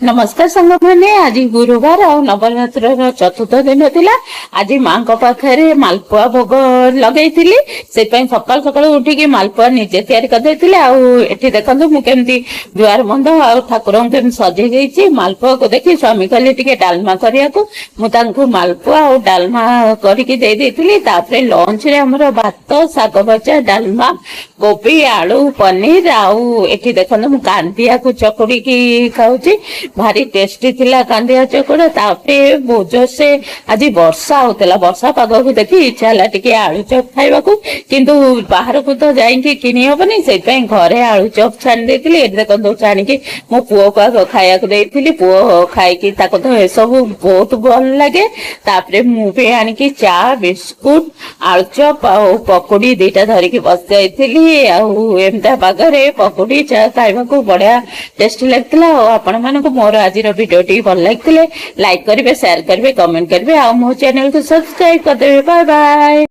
नमस्कार संग मैंने आज गुरुवार और नवरात्र चतुर्थ दिन थिला। आज माँ पाखे मालपुआ भोग लगे से सकाल सकाल उठिकी मालपुआ निजे तैयारी करदे। आठी देखो मुझे दुआर बंध आ ठाकुर के सजे मालपुआ को देखी स्वामी कहले टे डालमा करने को मालपुआ और डालमा करके लंच रे हमर भात शाग भजा डालमा कोबी आलू पनीर आठी देखो मु कांदिया को चकुड़ी खाऊची भारी टेस्टी थिला कांदिया चकुड़ा। भोज से आज वर्षा होता वर्षा पाग को देखी इच्छा है टे आलू चप खाइबा किंतु बाहर को तो जाइए किनी हेनी से घरे आलू चप छाणी देखो छाणी मो पुओ को आग खाया पुओ खाई तो सब बहुत भल लगे। मुझे आणिकी चा बिस्कुट आलू चप आ पकोड़ी दीटा धरिकी बस जाइली। एमता पागरे पकोड़ी चा खाइबा बढ़िया टेस्टी लगता। आपण मानक मोर आज वीडियो टी भल लगे लाइक करेंगे, शेयर करेंगे, कमेंट करेंगे, मो चैनल को सब्सक्राइब करदे। Bye bye.